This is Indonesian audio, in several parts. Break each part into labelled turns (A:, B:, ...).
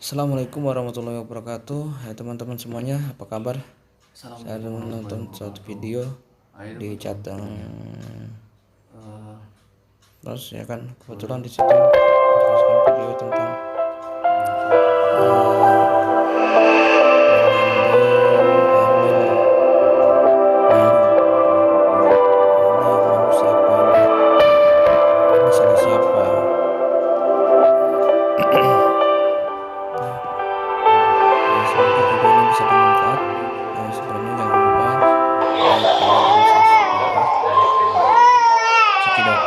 A: Assalamualaikum warahmatullahi wabarakatuh. Hai teman-teman semuanya, apa kabar? Saya menonton suatu video di Jateng, terus ya kan kebetulan di situ menjelaskan video tentang semoga video ini bisa bermanfaat. Sebelumnya jangan lupa like, comment, dan subscribe. Cekidot.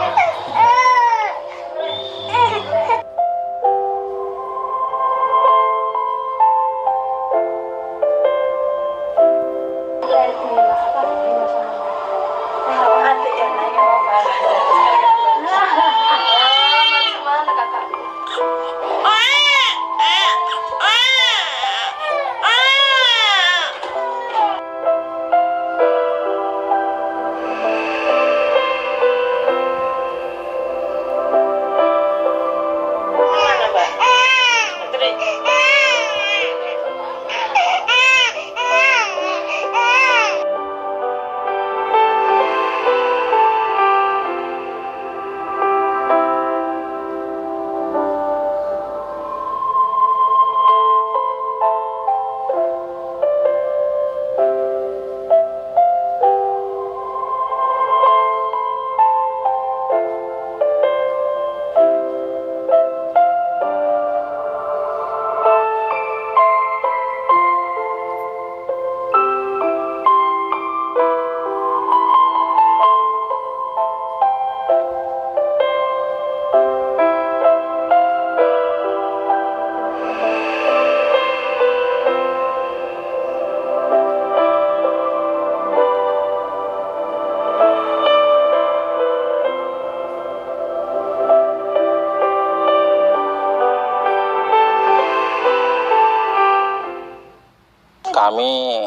B: Kami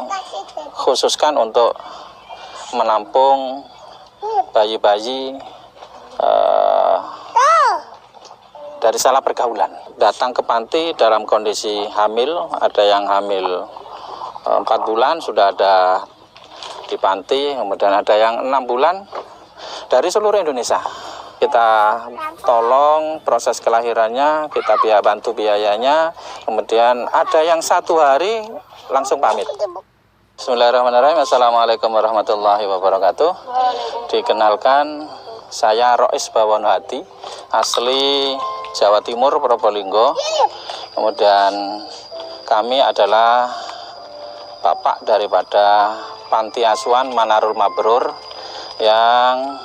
B: khususkan untuk menampung bayi-bayi dari salah pergaulan. Datang ke panti dalam kondisi hamil, ada yang hamil 4 bulan sudah ada di panti, kemudian ada yang 6 bulan dari seluruh Indonesia. Kita tolong proses kelahirannya, kita bantu biayanya, kemudian ada yang 1 hari langsung pamit. Bismillahirrahmanirrahim. Assalamualaikum warahmatullahi wabarakatuh. Dikenalkan, saya Rois Bawonohati, asli Jawa Timur, Probolinggo. Kemudian kami adalah bapak daripada Panti Asuhan Manarul Mabrur yang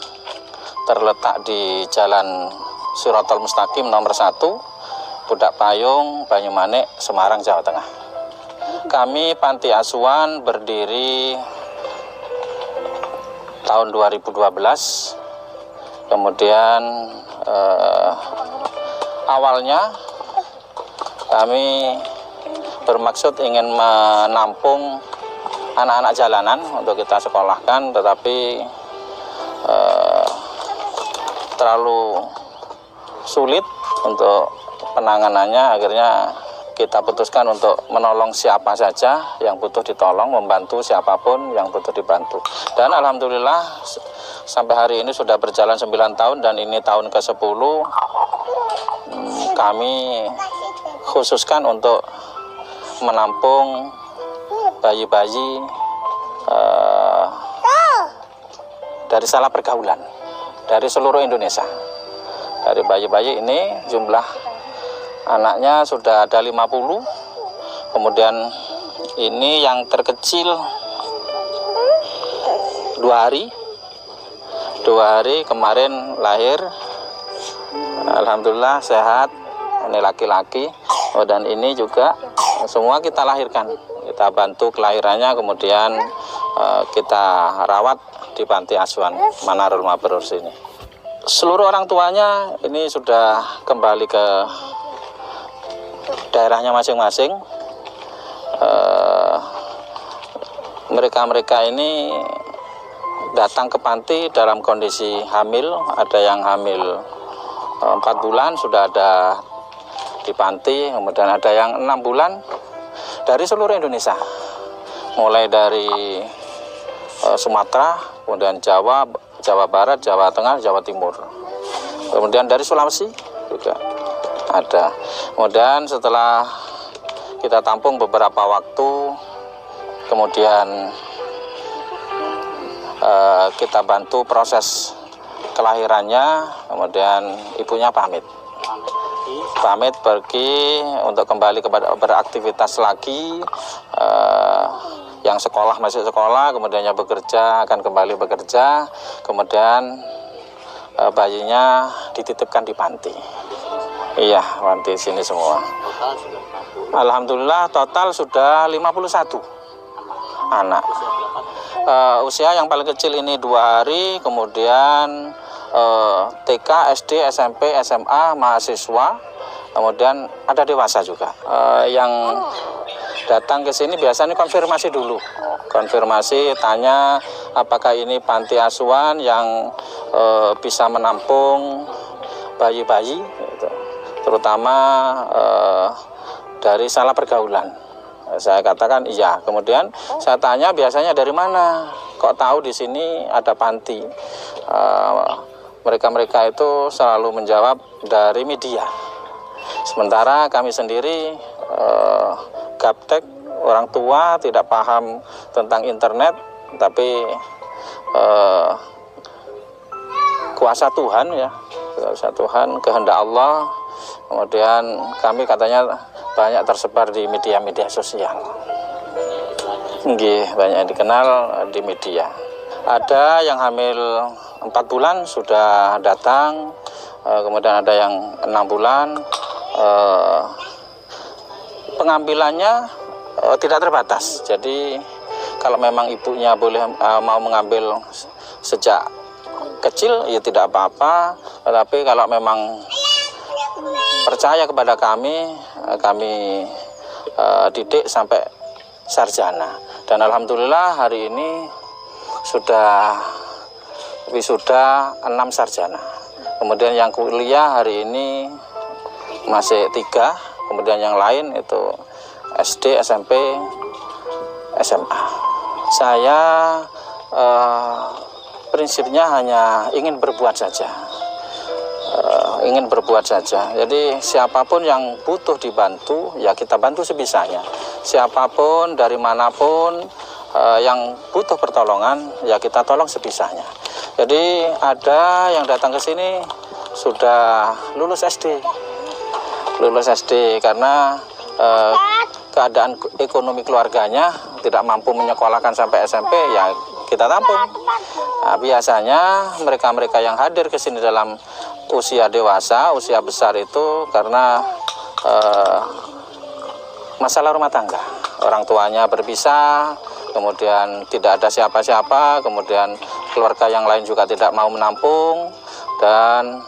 B: terletak di Jalan Siratal Mustaqim nomor 1, Budak Payung, Banyumanik, Semarang, Jawa Tengah. Kami Panti Asuhan berdiri tahun 2012. Kemudian awalnya kami bermaksud ingin menampung anak-anak jalanan untuk kita sekolahkan, tetapi terlalu sulit untuk penanganannya. Akhirnya kita putuskan untuk menolong siapa saja yang butuh ditolong, membantu siapapun yang butuh dibantu. Dan alhamdulillah sampai hari ini sudah berjalan 9 tahun dan ini tahun ke-10. Kami khususkan untuk menampung bayi-bayi dari salah pergaulan dari seluruh Indonesia. Dari bayi-bayi ini jumlah anaknya sudah ada 50. Kemudian ini yang terkecil 2 hari kemarin lahir, alhamdulillah sehat, ini laki-laki. Dan ini juga semua kita lahirkan, kita bantu kelahirannya, kemudian kita rawat di Panti Asuhan Manarul Mabrur sini. Seluruh orang tuanya ini sudah kembali ke daerahnya masing-masing. Mereka ini datang ke panti dalam kondisi hamil, ada yang hamil 4 bulan sudah ada di panti, kemudian ada yang 6 bulan dari seluruh Indonesia, mulai dari Sumatera, kemudian Jawa, Jawa Barat, Jawa Tengah, Jawa Timur, kemudian dari Sulawesi juga ada. Kemudian setelah kita tampung beberapa waktu, kemudian kita bantu proses kelahirannya, kemudian ibunya pamit pergi untuk kembali kepada beraktivitas lagi. Yang sekolah masih sekolah, kemudian yang bekerja akan kembali bekerja, kemudian bayinya dititipkan di panti. Iya, panti sini semua. Alhamdulillah total sudah 51 anak. Usia yang paling kecil ini 2 hari, kemudian TK, SD, SMP, SMA, mahasiswa, kemudian ada dewasa juga. Yang datang ke sini biasanya konfirmasi dulu, tanya apakah ini panti asuhan yang bisa menampung bayi-bayi, gitu. Terutama dari salah pergaulan. Saya katakan iya. Kemudian saya tanya biasanya dari mana, kok tahu di sini ada panti? Mereka itu selalu menjawab dari media. Sementara kami sendiri gaptek, orang tua tidak paham tentang internet, tapi kuasa Tuhan ya, kuasa Tuhan, kehendak Allah. Kemudian kami katanya banyak tersebar di media-media sosial. Nggih, banyak dikenal di media. Ada yang hamil 4 bulan sudah datang, kemudian ada yang 6 bulan. Pengambilannya tidak terbatas. Jadi kalau memang ibunya boleh mau mengambil sejak kecil ya tidak apa-apa. Tetapi kalau memang percaya kepada kami didik sampai sarjana. Dan alhamdulillah hari ini sudah wisuda 6 sarjana. Kemudian yang kuliah hari ini masih 3, kemudian yang lain itu SD, SMP, SMA. Saya prinsipnya hanya ingin berbuat saja. Jadi siapapun yang butuh dibantu, ya kita bantu sebisanya. Siapapun dari manapun yang butuh pertolongan, ya kita tolong sebisanya. Jadi ada yang datang ke sini sudah lulus SD karena keadaan ekonomi keluarganya tidak mampu menyekolahkan sampai SMP, ya kita tampung. Nah, biasanya mereka-mereka yang hadir ke sini dalam usia dewasa, usia besar itu karena masalah rumah tangga. Orang tuanya berpisah, kemudian tidak ada siapa-siapa, kemudian keluarga yang lain juga tidak mau menampung, dan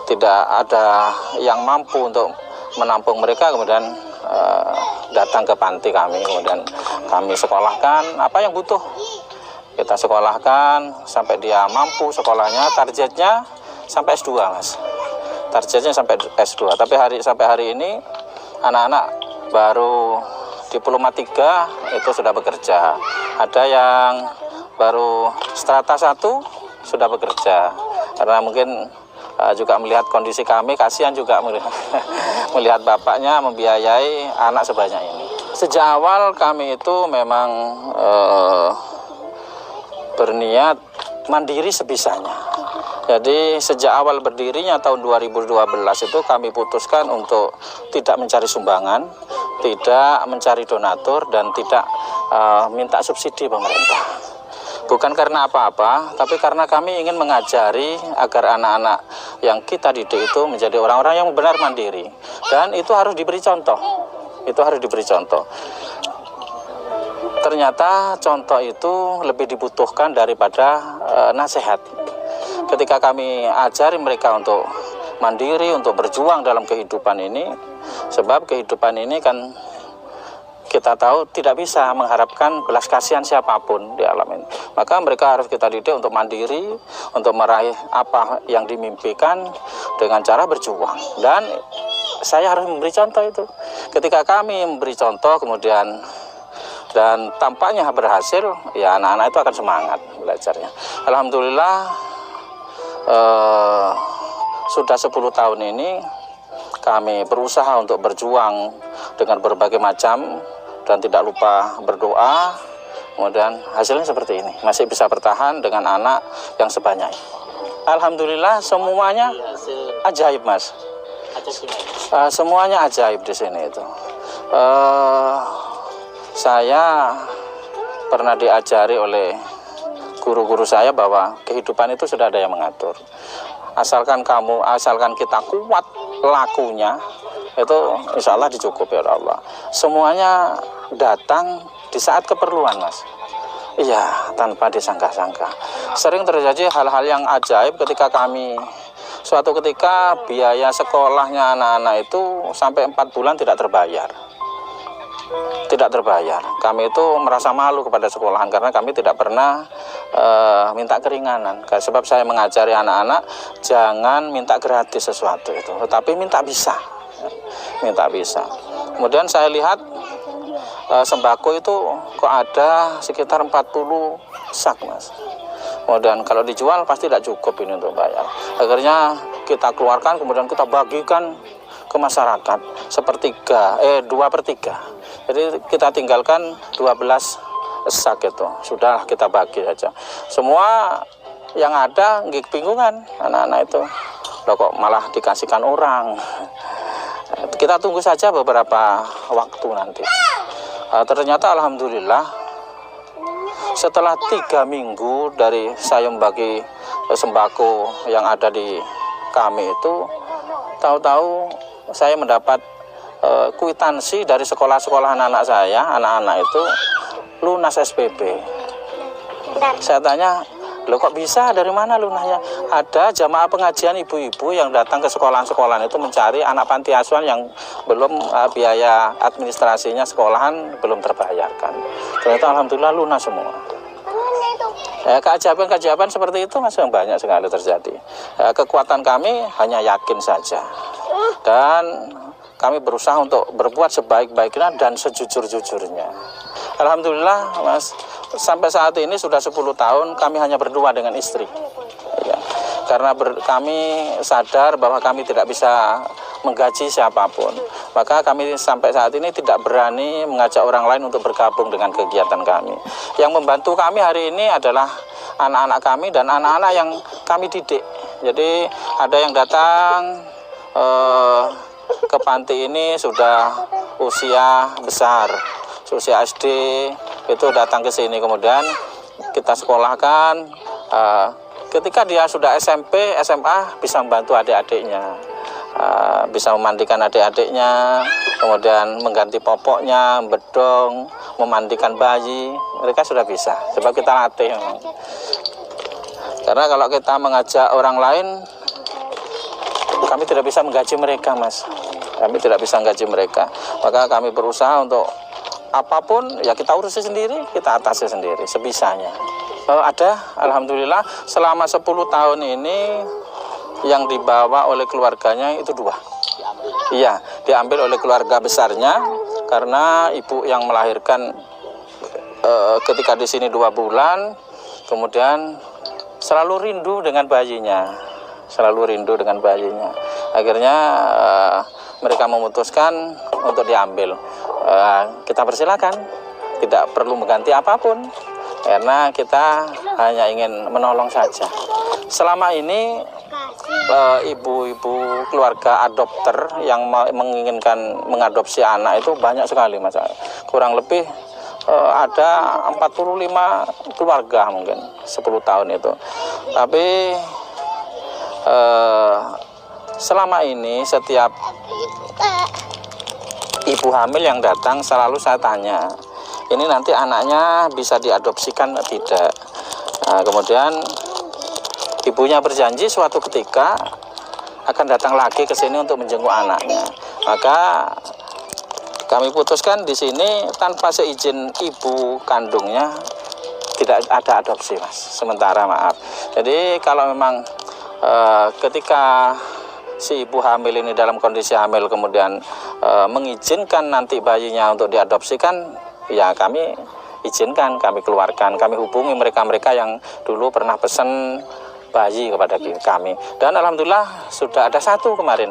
B: tidak ada yang mampu untuk menampung mereka, kemudian datang ke panti kami, kemudian kami sekolahkan apa yang butuh, kita sekolahkan sampai dia mampu sekolahnya. Targetnya sampai S2 mas, targetnya sampai S2. Tapi sampai hari ini anak-anak baru diploma 3 itu sudah bekerja, ada yang baru strata 1 sudah bekerja, karena mungkin juga melihat kondisi kami, kasihan juga melihat bapaknya membiayai anak sebanyak ini. Sejak awal kami itu memang berniat mandiri sebisanya. Jadi sejak awal berdirinya tahun 2012 itu kami putuskan untuk tidak mencari sumbangan, tidak mencari donatur, dan tidak minta subsidi pemerintah. Bukan karena apa-apa, tapi karena kami ingin mengajari agar anak-anak yang kita didik itu menjadi orang-orang yang benar mandiri. Dan itu harus diberi contoh. Ternyata contoh itu lebih dibutuhkan daripada nasihat. Ketika kami ajari mereka untuk mandiri, untuk berjuang dalam kehidupan ini, sebab kehidupan ini kan kita tahu tidak bisa mengharapkan belas kasihan siapapun di alam ini. Maka mereka harus kita didik untuk mandiri, untuk meraih apa yang dimimpikan dengan cara berjuang. Dan saya harus memberi contoh itu. Ketika kami memberi contoh kemudian dan tampaknya berhasil, ya anak-anak itu akan semangat belajarnya. Alhamdulillah sudah 10 tahun ini kami berusaha untuk berjuang dengan berbagai macam dan tidak lupa berdoa. Kemudian hasilnya seperti ini, masih bisa bertahan dengan anak yang sebanyak ini. Alhamdulillah semuanya ajaib, Mas. Semuanya ajaib di sini itu. Saya pernah diajari oleh guru-guru saya bahwa kehidupan itu sudah ada yang mengatur. Asalkan kita kuat lakunya, itu insya Allah dicukupi oleh Allah. Semuanya datang di saat keperluan, Mas. Iya, tanpa disangka-sangka. Sering terjadi hal-hal yang ajaib ketika kami suatu ketika biaya sekolahnya anak-anak itu sampai 4 bulan tidak terbayar. Tidak terbayar. Kami itu merasa malu kepada sekolahan karena kami tidak pernah minta keringanan. Sebab saya mengajari anak-anak jangan minta gratis sesuatu itu, tetapi minta bisa. Minta bisa. Kemudian saya lihat sembako itu kok ada sekitar 40 sak, Mas. Kemudian kalau dijual pasti tidak cukup ini untuk bayar. Akhirnya kita keluarkan, kemudian kita bagikan ke masyarakat 2/3. Jadi kita tinggalkan 12 sak itu. Sudah kita bagi saja. Semua yang ada bingungan anak-anak itu. Loh kok malah dikasihkan orang. Kita tunggu saja beberapa waktu nanti. Ternyata alhamdulillah setelah 3 minggu dari saya membagi sembako yang ada di kami itu, tahu-tahu saya mendapat kwitansi dari sekolah-sekolahan anak saya, anak-anak itu lunas SPP. Saya tanya, loh kok bisa, dari mana lunasnya? Ada jamaah pengajian ibu-ibu yang datang ke sekolahan-sekolahan itu mencari anak panti asuhan yang belum biaya administrasinya sekolahan belum terbayarkan. Ternyata alhamdulillah lunas semua. Keajaiban-keajaiban seperti itu masih banyak sekali terjadi. Kekuatan kami hanya yakin saja. Dan kami berusaha untuk berbuat sebaik-baiknya dan sejujur-jujurnya. Alhamdulillah, Mas, sampai saat ini sudah 10 tahun kami hanya berdua dengan istri. Ya. Karena kami sadar bahwa kami tidak bisa menggaji siapapun. Maka kami sampai saat ini tidak berani mengajak orang lain untuk bergabung dengan kegiatan kami. Yang membantu kami hari ini adalah anak-anak kami dan anak-anak yang kami didik. Jadi ada yang datang ke panti ini sudah usia besar, usia SD, itu datang ke sini, kemudian kita sekolahkan. Ketika dia sudah SMP, SMA, bisa membantu adik-adiknya, bisa memandikan adik-adiknya, kemudian mengganti popoknya, bedong, memandikan bayi, mereka sudah bisa, sebab kita latih. Karena kalau kita mengajak orang lain, kami tidak bisa menggaji mereka, Mas. Kami tidak bisa menggaji mereka. Maka kami berusaha untuk apapun, ya kita urusi sendiri, kita atasi sendiri, sebisanya. Alhamdulillah, selama 10 tahun ini yang dibawa oleh keluarganya itu 2. Iya, diambil oleh keluarga besarnya, karena ibu yang melahirkan ketika di sini 2 bulan, kemudian selalu rindu dengan bayinya. Akhirnya mereka memutuskan untuk diambil. Kita persilakan, tidak perlu mengganti apapun, karena kita hanya ingin menolong saja. Selama ini ibu-ibu keluarga adopter yang menginginkan mengadopsi anak itu banyak sekali, Mas. Kurang lebih ada 45 keluarga mungkin 10 tahun itu. Tapi selama ini setiap ibu hamil yang datang selalu saya tanya, ini nanti anaknya bisa diadopsikan atau tidak. Kemudian ibunya berjanji suatu ketika akan datang lagi ke sini untuk menjenguk anaknya. Maka kami putuskan di sini tanpa seizin ibu kandungnya tidak ada adopsi, Mas. Sementara, maaf. Jadi kalau memang ketika si ibu hamil ini dalam kondisi hamil kemudian mengizinkan nanti bayinya untuk diadopsikan, ya kami izinkan, kami keluarkan, kami hubungi mereka-mereka yang dulu pernah pesan bayi kepada kami. Dan alhamdulillah sudah ada satu kemarin.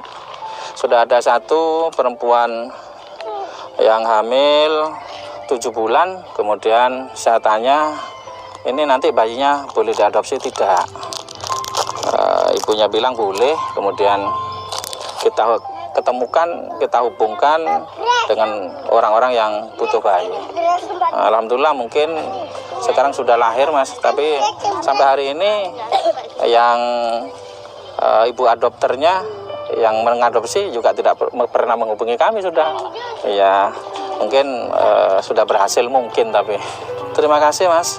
B: Sudah ada satu perempuan yang hamil 7 bulan, kemudian saya tanya, ini nanti bayinya boleh diadopsi tidak? Ibunya bilang boleh, kemudian kita ketemukan, kita hubungkan dengan orang-orang yang butuh bayi. Alhamdulillah mungkin sekarang sudah lahir, Mas, tapi sampai hari ini yang ibu adopternya yang mengadopsi juga tidak pernah menghubungi kami sudah. Ya, mungkin sudah berhasil mungkin, tapi terima kasih, Mas.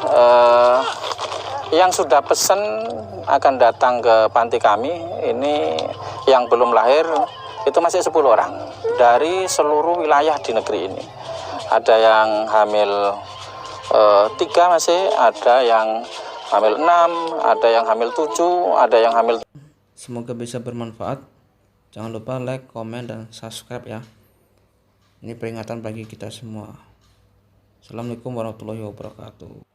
B: Yang sudah pesan akan datang ke panti kami ini yang belum lahir itu masih 10 orang dari seluruh wilayah di negeri ini. Ada yang hamil 3 masih, ada yang hamil 6, ada yang hamil 7, ada yang hamil.
A: Semoga bisa bermanfaat. Jangan lupa like, komen, dan subscribe ya. Ini peringatan bagi kita semua. Assalamualaikum warahmatullahi wabarakatuh.